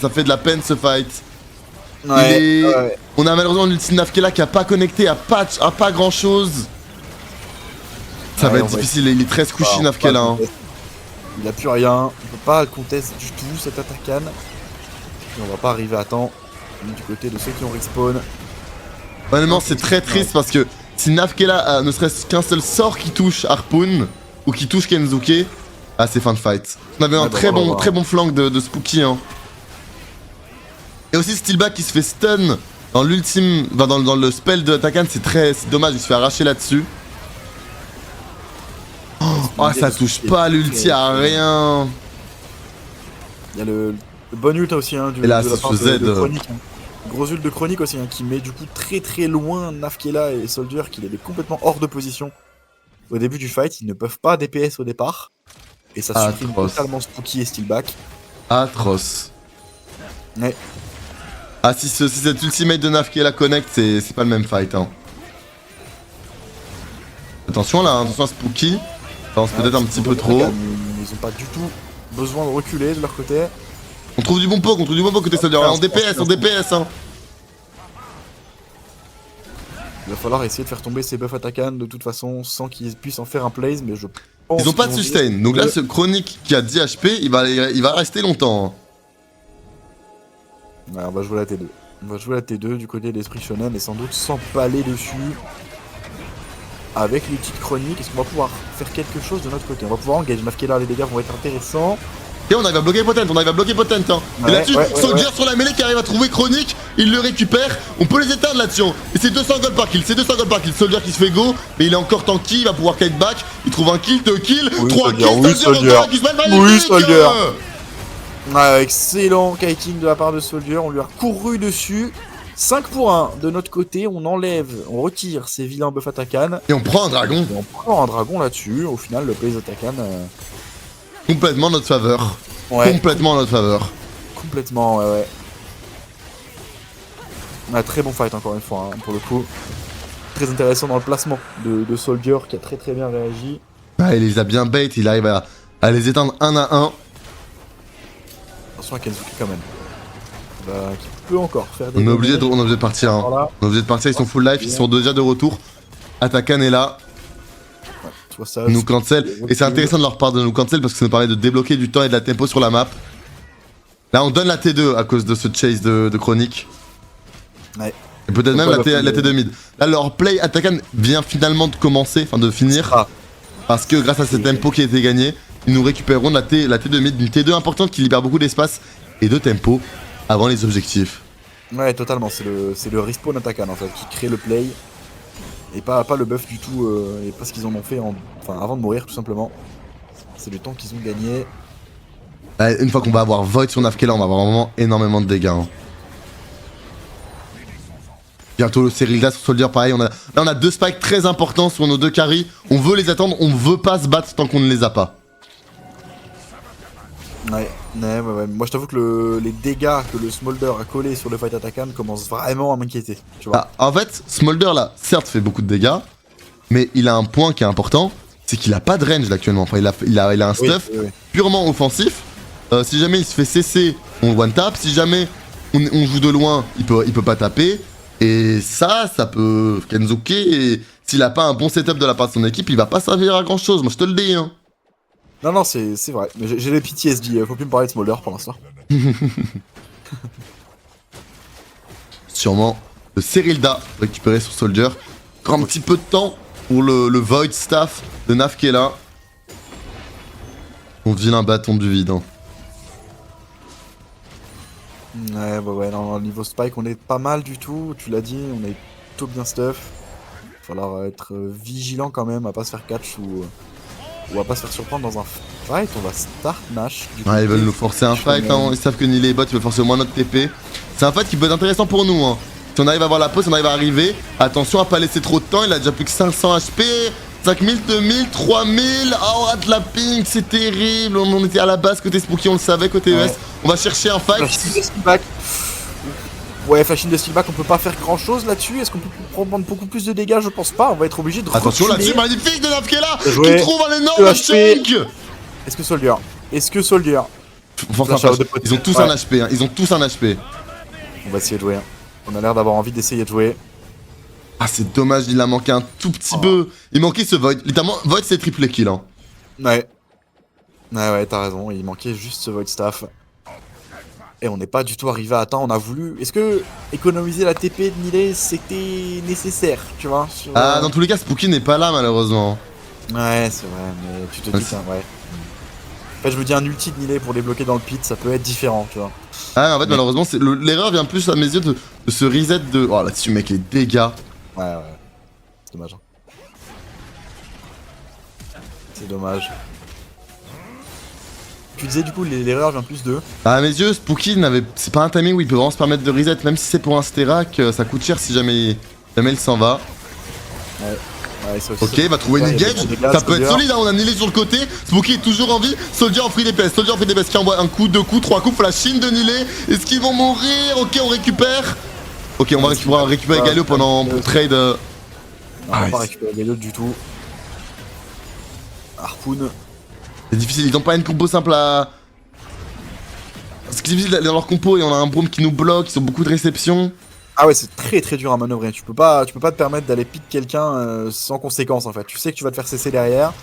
ce fight. Ouais. On a malheureusement l'ultime Nafkela qui a pas connecté à pas grand chose. Ça va être difficile, il est très squishy Nafkela. Hein. Il a plus rien, on peut pas le contest du tout cet attaquant. Et on va pas arriver à temps du côté de ceux qui ont respawn. Honnêtement, c'est très triste parce que si Nafkela a ne serait-ce qu'un seul sort qui touche Harpoon ou qui touche Kensuke, ah c'est fin de fight. On avait un très bon flank de Spooky. Hein. Et aussi Steelback qui se fait stun dans l'ultime, dans le spell de Takan, c'est dommage, il se fait arracher là-dessus. Oh, ça touche pas l'ulti à rien. Il y a le bon ult aussi hein, et là, de la part Z. de Chronique. Hein. Gros ult de Chronique aussi, hein, qui met du coup très loin Nafkela et Soldier, qui les met complètement hors de position. Au début du fight, ils ne peuvent pas DPS au départ. Et ça supprime totalement Spooky et Steelback. Atroce. Ouais. Ah, si cette ultimate de Nafkela connect, c'est pas le même fight. Hein. Attention là, attention à Spooky. Je pense peut-être un petit peu trop. Ils ont pas du tout besoin de reculer de leur côté. On trouve du bon poke côté Soldier. En DPS, hein. Il va falloir essayer de faire tomber ces buffs attaquants de toute façon sans qu'ils puissent en faire un plays, mais je pense ils ont pas de sustain. Donc là, ce Chronique qui a 10 HP, il va rester longtemps. Hein. Ouais, on va jouer la T2. On va jouer la T2 du côté d'Esprit Shonen et sans doute s'empaler dessus. Avec les petites chroniques, est-ce qu'on va pouvoir faire quelque chose de notre côté? On va pouvoir engage Nafkela, les dégâts vont être intéressants. Et on arrive à bloquer Potent, hein. Et là-dessus, Soldier sur la mêlée qui arrive à trouver Chronique, il le récupère, on peut les éteindre là-dessus. Et c'est 200 gold par kill, Soldier qui se fait go, mais il est encore tanky, il va pouvoir kite back, il trouve un kill, 2 kills, 3 kills, Soldier qui se met magnifique. Oui, Soldier. Excellent kiting de la part de Soldier, on lui a couru dessus. 5 pour 1 de notre côté, on retire ces vilains buffs attaquants. Et on prend un dragon. Et on prend un dragon là-dessus, au final le plays attaquant... Complètement en notre faveur. Ouais. Complètement en notre faveur. Complètement, ouais. Un très bon fight encore une fois, hein, pour le coup. Très intéressant dans le placement de Soldier qui a très bien réagi. Ah, il les a bien bait, il arrive à les éteindre un à un. Attention à Kensuke quand même. Qui peut encore faire des... On est obligé de partir. Hein. On est obligé de partir, ils sont full life, ils sont déjà de retour. Atakan est là. Ouais, tu vois ça, nous cancel. Et c'est intéressant de leur part de nous cancel parce que ça nous permet de débloquer du temps et de la tempo sur la map. Là on donne la T2 à cause de ce chase de Chronique. Ouais. Et peut-être même la T2 mid. Là leur play Atakan vient finalement de commencer, enfin de finir. Parce que grâce à ce tempo qui a été gagné, ils nous récupéreront la T2 mid, une T2 importante qui libère beaucoup d'espace et de tempo avant les objectifs. Ouais, totalement, c'est le respawn attaquant en fait qui crée le play. Et pas le buff du tout, et pas ce qu'ils en ont fait avant de mourir tout simplement. C'est le temps qu'ils ont gagné. Une fois qu'on va avoir Void sur Nafkela, on va avoir vraiment énormément de dégâts. Hein. Bientôt le Serilda sur Soldier, pareil. Là on a 2 spikes très importants sur nos 2 carries. On veut les attendre, on veut pas se battre tant qu'on ne les a pas. Ouais. Moi je t'avoue que les dégâts que le Smolder a collé sur le fight attaquant commencent vraiment à m'inquiéter. Tu vois. En fait, Smolder là, certes fait beaucoup de dégâts, mais il a un point qui est important, c'est qu'il a pas de range là actuellement. Enfin, il a un stuff purement offensif. Si jamais il se fait cesser, on one tap. Si jamais on joue de loin, il peut pas taper. Et ça peut Kensuke, s'il a pas un bon setup de la part de son équipe, il va pas servir à grand chose. Moi je te le dis. Hein. Non, c'est vrai. Mais j'ai les PTSD, faut plus me parler de Smolder pour l'instant. Sûrement le Serilda récupéré sur Soldier. Encore un petit peu de temps pour le Void Staff de Naf qui est là. Mon vilain bâton du vide. Hein. Ouais, non, niveau Spike, on est pas mal du tout. Tu l'as dit, on est plutôt bien stuff. Il va falloir être vigilant quand même à pas se faire catch ou à pas se faire surprendre dans un fight. On va start Nash. Ouais, ils veulent nous forcer un fight, hein. Ils savent que ni les bots veulent forcer au moins notre TP. C'est un fight qui peut être intéressant pour nous. Hein. Si on arrive à avoir la pause, si on arrive à arriver, attention à pas laisser trop de temps. Il a déjà plus que 500 HP. 5000, 2000, 3000. Oh, on rate la ping, c'est terrible. On était à la base côté Spooky, on le savait côté ES. On va chercher un fight. Flashing de Steelback. Ouais, flashing de Steelback, on peut pas faire grand chose là-dessus. Est-ce qu'on peut prendre beaucoup plus de dégâts? Je pense pas. On va être obligé de attention reculer. là-dessus, magnifique de Naf qui est là, joué. qui trouve un énorme chunk. Est-ce que Soldier? Enfin, ils ont tous un HP, hein. Ils ont tous un HP. On va essayer de jouer. On a l'air d'avoir envie d'essayer de jouer. Ah, c'est dommage, il a manqué un tout petit peu. Il manquait ce Void. Littéralement, Void c'est triple kill. Hein. Ouais, t'as raison. Il manquait juste ce Void Staff. Et on n'est pas du tout arrivé à temps. On a voulu. Est-ce que économiser la TP de Nilay c'était nécessaire, tu vois Ah, dans tous les cas, Spooky n'est pas là malheureusement. Ouais, c'est vrai, mais tu te dis que ouais. En fait, je me dis un ulti de Nilay pour les bloquer dans le pit, ça peut être différent, tu vois. Ah, en fait, malheureusement, l'erreur vient plus à mes yeux de ce reset de. Oh là-dessus, mec, les dégâts. Ouais. C'est dommage. C'est dommage. Tu disais du coup, l'erreur vient plus de. Ah, à mes yeux, Spooky c'est pas un timing où il peut vraiment se permettre de reset, même si c'est pour un Sterak, ça coûte cher si jamais il s'en va. Ouais, ça aussi, ok, il va trouver une engage, ça peut être solide, hein, on a Nilay sur le côté, Spooky est toujours en vie, Soldier en free DPS, qui envoie un coup, 2 coups, 3 coups, flashing de Nilay, est-ce qu'ils vont mourir? Ok, on récupère. Ok, on va récupérer Galio pour trade. On va pas récupérer Galio du tout. Harpoon. C'est difficile, ils ont pas une compo simple à. C'est difficile dans leur compo et on a un Broom qui nous bloque, ils ont beaucoup de réceptions. Ah ouais, c'est très dur à manœuvrer. Tu peux pas te permettre d'aller pick quelqu'un sans conséquence en fait. Tu sais que tu vas te faire cesser derrière.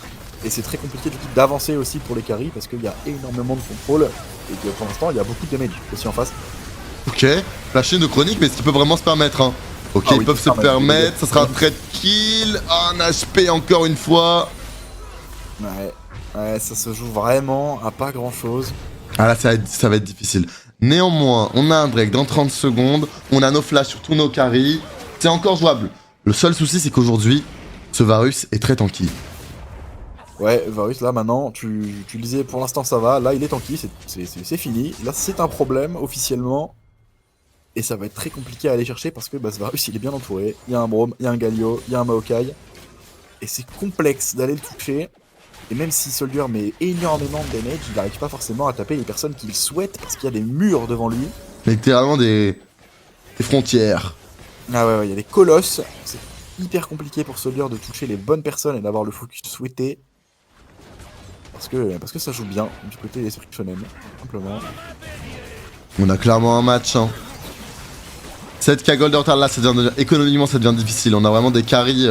Et c'est très compliqué du coup d'avancer aussi pour les carries parce qu'il y a énormément de contrôle. Et que pour l'instant, il y a beaucoup de damage aussi en face. Ok, la chaîne de chronique, mais est-ce qu'ils peuvent vraiment se permettre hein? Ok, ils peuvent se permettre, ça sera un trade kill, un HP encore une fois. Ouais, ça se joue vraiment à pas grand chose. Ah là, ça va être difficile. Néanmoins, on a un Drake dans 30 secondes, on a nos flashs sur tous nos carries, c'est encore jouable. Le seul souci, c'est qu'aujourd'hui, ce Varus est très tanky. Ouais, Varus, là maintenant, tu le disais, pour l'instant ça va, là il est tanky, c'est fini. Là c'est un problème, officiellement. Et ça va être très compliqué à aller chercher parce que ce Varus il est bien entouré. Il y a un Braum, il y a un Galio, il y a un Maokai. Et c'est complexe d'aller le toucher. Et même si Soldier met énormément de damage, il n'arrive pas forcément à taper les personnes qu'il souhaite parce qu'il y a des murs devant lui. Littéralement des frontières. Ah ouais, il y a des colosses. C'est hyper compliqué pour Soldier de toucher les bonnes personnes et d'avoir le focus souhaité. Parce que ça joue bien du côté des Circushonen, simplement. On a clairement un match. Hein. 7k gold de retard là, économiquement ça devient difficile. On a vraiment des carries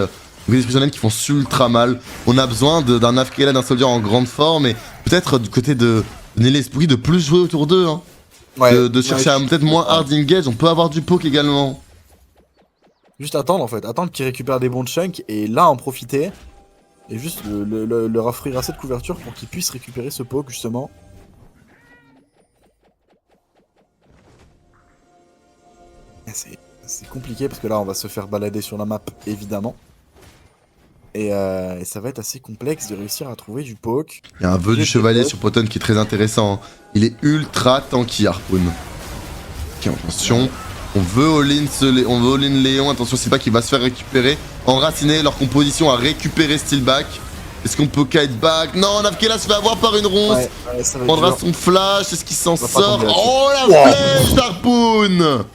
qui font ultra mal. On a besoin d'un AFK d'un Soldier en grande forme et peut-être du côté de Nilay et Spooky de plus jouer autour d'eux. Hein. Ouais, de chercher à peut-être moins hard engage. On peut avoir du poke également. Juste attendre en fait, attendre qu'ils récupèrent des bons chunks et là en profiter. Et juste leur offrir assez de couverture pour qu'ils puissent récupérer ce poke justement. C'est compliqué parce que là on va se faire balader sur la map évidemment. Et ça va être assez complexe de réussir à trouver du poke. Il y a un vœu du chevalier sur Poton qui est très intéressant. Hein. Il est ultra tanky Harpoon. Ok, attention. On veut all-in Léon. Attention, c'est pas qu'il va se faire récupérer. Enraciner leur composition à récupérer Steelback. Est-ce qu'on peut kite back? Non, Nafkela se fait avoir par une ronce. Ouais, prendra son flash. Est-ce qu'il s'en sort? Oh la flèche d'Harpoon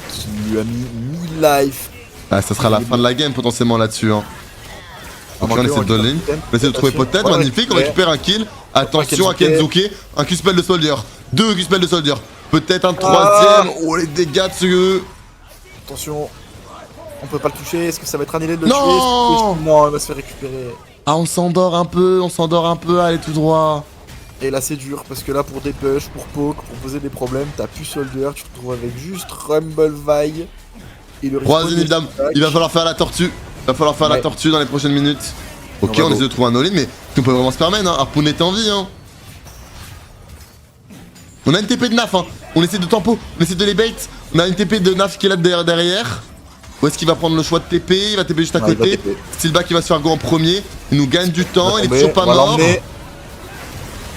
qui lui a mis 1000 life. Ah, ça sera la fin de la game potentiellement là-dessus. Hein. Ok, on essaie de all-in. On essaie de trouver Poten. Magnifique, on récupère un kill. Attention à Kenzuke. Un Q-spell de Soldier. 2 Q-spell de Soldier. Peut-être un troisième. Oh les dégâts de ce. Attention. On peut pas le toucher. Est-ce que ça va être annulé de le tuer? Non, il va se faire récupérer. Ah, on s'endort un peu, allez tout droit. Et là c'est dur parce que là pour des push, pour poke, pour poser des problèmes, t'as plus Soldier, tu te retrouves avec juste Rumble Vi. Et le respawn Troisième évidemment, il va falloir faire la tortue. Il va falloir faire la tortue dans les prochaines minutes. Ok, on essaie de trouver un all-in, mais on peut vraiment se permettre, hein. Harpoon est en vie, hein. On a une TP de Naf, hein. On essaie de tempo, on essaie de les bait. On a une TP de Naf qui est là derrière. Où est-ce qu'il va prendre le choix de TP? Il va TP juste à côté. Stilba qui va se faire go en premier. Il nous gagne du temps, il est toujours pas mort.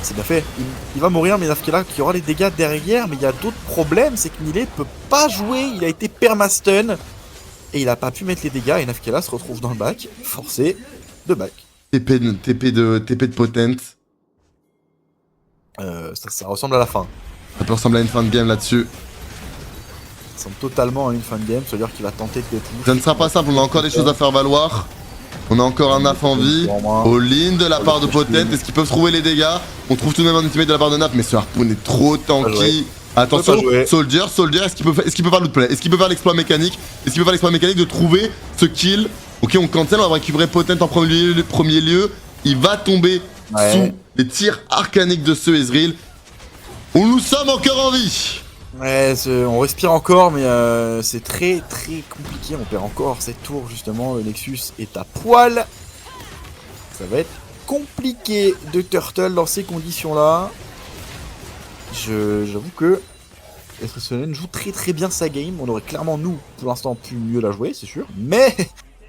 C'est bien fait. Il va mourir, mais Nafkela qui aura les dégâts derrière. Mais il y a d'autres problèmes, c'est que Nilé peut pas jouer. Il a été permastun. Et il a pas pu mettre les dégâts. Et Nafkela se retrouve dans le back, forcé de back. TP de Potent. Ça ressemble à la fin. Ça peut ressembler à une fin de game là-dessus. Ça ressemble totalement à une fin de game. C'est-à-dire qu'il va tenter de détruire. Ça ne sera pas simple, on a encore des choses à faire valoir. On a encore un Naf en vie. All-in de la part de Potent. Est-ce qu'ils peuvent trouver les dégâts? On trouve tout de même un ultimate de la part de Naf, mais ce Harpoon est trop tanky. Attention, Soldier, est-ce qu'il peut faire l'outplay? Est-ce qu'il peut faire l'exploit mécanique? Est-ce qu'il peut faire l'exploit mécanique de trouver ce kill? Ok, on cancel, on va récupérer Potent en premier lieu. Il va tomber sous les tirs arcaniques de ce Ezreal. Nous sommes encore en vie. Ouais, on respire encore, mais c'est très très compliqué. On perd encore cette tour, justement. Le Nexus est à poil. Ça va être compliqué de turtle dans ces conditions-là. J'avoue que SSLN joue très très bien sa game. On aurait clairement, nous, pour l'instant, pu mieux la jouer, c'est sûr. Mais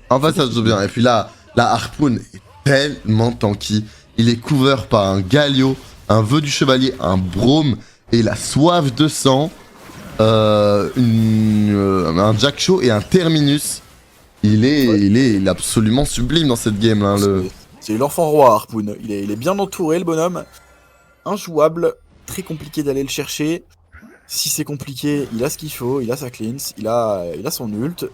en fait, ça se joue bien. Et puis là, la Harpoon est tellement tanky. Il est couvert par un Galio, un vœu du chevalier, un Braum et la soif de sang. Un Jack Shaw et un Terminus. Il est absolument sublime dans cette game là. C'est l'enfant roi Harpoon. Il est bien entouré le bonhomme. Injouable, très compliqué d'aller le chercher. Si c'est compliqué, il a ce qu'il faut, il a sa cleanse, il a son ult,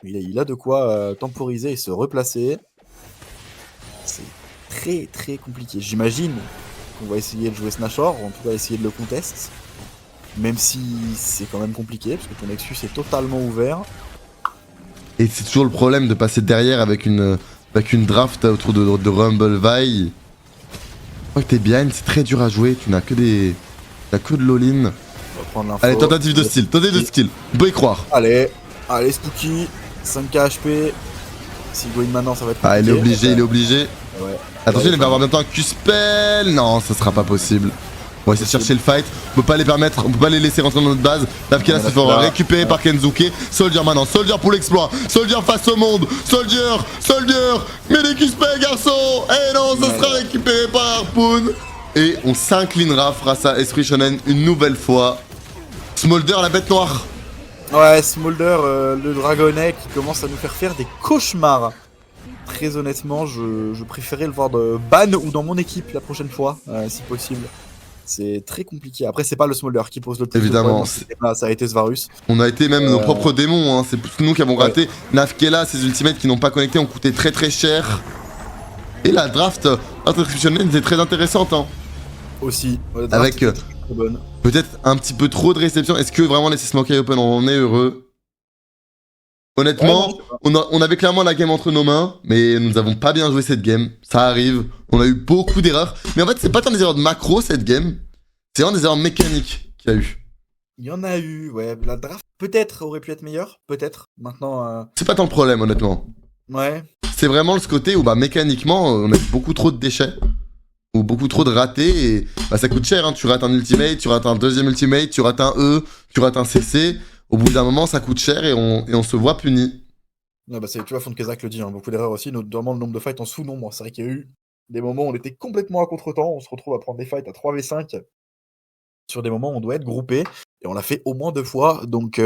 il a de quoi temporiser et se replacer. C'est très très compliqué. J'imagine qu'on va essayer de jouer Snashor, ou en tout cas essayer de le contest. Même si c'est quand même compliqué, parce que ton Nexus est totalement ouvert. Et c'est toujours le problème de passer derrière avec une draft autour de Rumble Vi. Je crois que t'es bien, c'est très dur à jouer, tu n'as que de l'all-in. Allez, tentative de skill, on peut y croire. Allez, Spooky, 5k HP. S'il go in maintenant, ça va être compliqué. Ah, il est obligé. Ouais. Attention, il va avoir bientôt un Q-spell. Non, ça sera pas possible. On va essayer de chercher le fight. On peut pas les laisser rentrer dans notre base. Nafkela se fera récupérer par Kenzuke. Soldier maintenant, Soldier pour l'exploit. Soldier face au monde. Soldier, mets les Q-spell, garçon. Eh non, ça sera récupéré par Harpoon. Et on s'inclinera face à Esprit Shonen une nouvelle fois. Smolder, la bête noire. Ouais, Smolder, le dragonnet qui commence à nous faire des cauchemars. Très honnêtement, je préférais le voir de ban ou dans mon équipe la prochaine fois, si possible. C'est très compliqué. Après, c'est pas le Smolder qui pose le plus évidemment, de problèmes, ça a été Svarus. On a été même nos propres démons, hein. C'est plus nous qui avons raté. Nafkela, ses ultimates qui n'ont pas connecté ont coûté très très cher. Et la draft inscriptionnelle était très intéressante, hein. Aussi, avec peut-être un petit peu trop de réception. Est-ce que vraiment laisser Smokey Open, on est heureux? Honnêtement, on avait clairement la game entre nos mains, mais nous n'avons pas bien joué cette game. Ça arrive, on a eu beaucoup d'erreurs. Mais en fait, c'est pas tant des erreurs de macro cette game, c'est vraiment des erreurs mécaniques qu'il y a eu. Il y en a eu, ouais. La draft peut-être aurait pu être meilleure, peut-être. Maintenant. C'est pas tant le problème, honnêtement. Ouais. C'est vraiment ce côté où mécaniquement, on a beaucoup trop de déchets. Ou beaucoup trop de ratés et ça coûte cher, hein. Tu rates un ultimate, tu rates un deuxième ultimate, tu rates un E, tu rates un CC. Au bout d'un moment, ça coûte cher et on se voit puni. Ouais, tu vois, Fonkezak le dit, hein, beaucoup d'erreurs aussi, notamment le nombre de fights en sous-nombre. C'est vrai qu'il y a eu des moments où on était complètement à contre-temps, on se retrouve à prendre des fights à 3v5 sur des moments où on doit être groupé, et on l'a fait au moins 2 fois, donc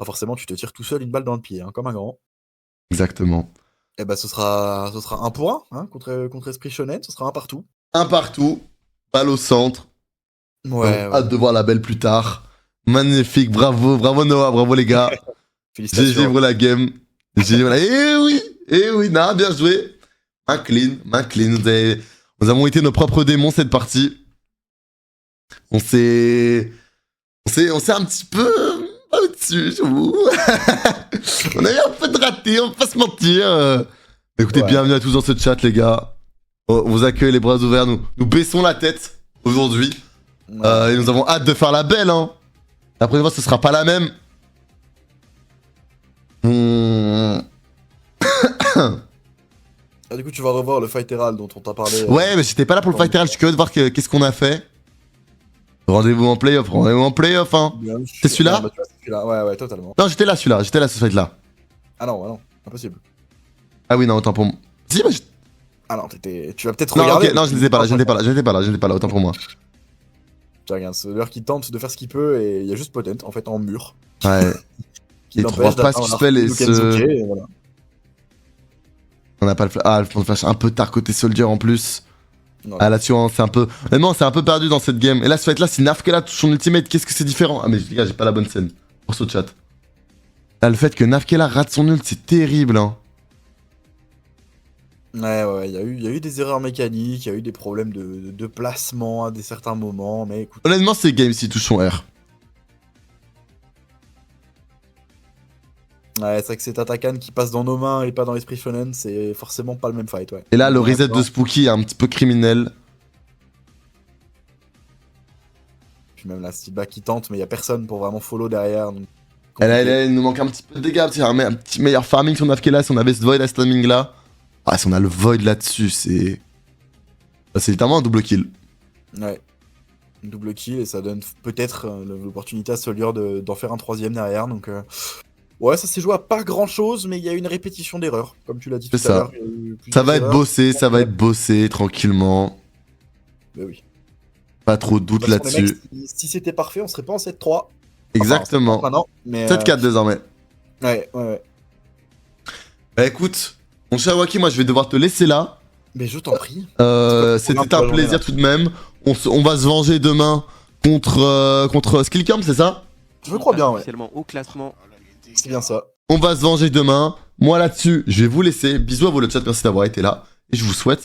forcément tu te tires tout seul une balle dans le pied, hein, comme un grand. Exactement. Et ce sera 1 pour 1, hein, contre Esprit Shonen, ce sera 1 partout. 1 partout, balle au centre. Ouais. Hâte de voir la belle plus tard. Magnifique, bravo Noah, bravo les gars. Félicitations. GG pour la game. Eh oui, non, bien joué. Main clean. Nous avons été nos propres démons cette partie. On s'est un petit peu au-dessus, j'avoue. On a eu un peu de raté, on va pas se mentir. Écoutez, Ouais. bienvenue à tous dans ce chat, les gars. On vous accueille les bras ouverts, nous baissons la tête aujourd'hui. Ouais. Et nous avons hâte de faire la belle, hein. La prochaine fois, ce sera pas la même. Ah, du coup, tu vas revoir le Fight Herald dont on t'a parlé. Ouais, mais j'étais pas là pour le fight herald, je suis curieux de voir qu'est-ce qu'on a fait. Rendez-vous en playoff, hein. Bien C'est sûr. celui-là Ah, bah, tu vois, c'est celui-là. Ouais, totalement. Non, j'étais là, ce fight-là. Ah non, impossible. Ah oui, non, autant pour moi. Si, bah, Ah non, tu vas peut-être non, regarder. ok, non, je n'étais pas là, autant pour moi. Tu regardes, c'est l'heure qui tente de faire ce qu'il peut et il y a juste Potent en fait en mur Ouais, qui Il trouvera pas ce qu'il se fait, les- et voilà. on n'a pas le flash. Ah, le flash un peu tard côté soldier en plus. Non. Ah là-dessus, hein, c'est un peu. Honnêtement, c'est un peu perdu dans cette game. Et là, ce fight-là, si Nafkela touche son ultimate, qu'est-ce que c'est différent? Ah, mais les gars, j'ai pas la bonne scène. Pour ce chat. Là, le fait que Nafkela rate son ult, c'est terrible, hein. Ouais, il y a eu des erreurs mécaniques, il y a eu des problèmes de placement à des certains moments, mais écoute. Honnêtement, c'est game s'il touche son R. Ouais, c'est vrai que c'est Tatakan qui passe dans nos mains et pas dans l'esprit shonen, c'est forcément pas le même fight, ouais. Et là, le Ouais, reset de d'accord. Spooky est un petit peu criminel. Puis même là, Stiba qui tente, mais il y a personne pour vraiment follow derrière. Donc... Et là, compliqué. il nous manque un petit peu de dégâts. C'est un petit meilleur farming sur Nafkela si on avait ce void à ce timing là. Ah, si on a le void là-dessus, c'est. Bah, c'est littéralement un double kill. Ouais. Une double kill et ça donne peut-être l'opportunité à Solier d'en faire un troisième derrière. Donc, ouais, ça s'est joué à pas grand chose, mais il y a une répétition d'erreurs, comme tu l'as dit tout C'est à ça. l'heure. il y a eu Ça plusieurs va être erreurs. bossé, ça va être bossé tranquillement. Mais oui. Pas trop de De doute toute façon, les là-dessus. mecs, si c'était parfait, on serait pas en 7-3. Exactement. Enfin, non, mais. 7-4 désormais. Ouais. Bah écoute, mon cher Waki, moi je vais devoir te laisser là. Mais je t'en prie. C'était un plaisir tout de même. On va se venger demain contre Skillcamp, c'est ça? Je crois bien, ouais. Officiellement au classement. C'est bien ça. On va se venger demain. Moi là-dessus, je vais vous laisser. Bisous à vous le chat, merci d'avoir été là. Et je vous souhaite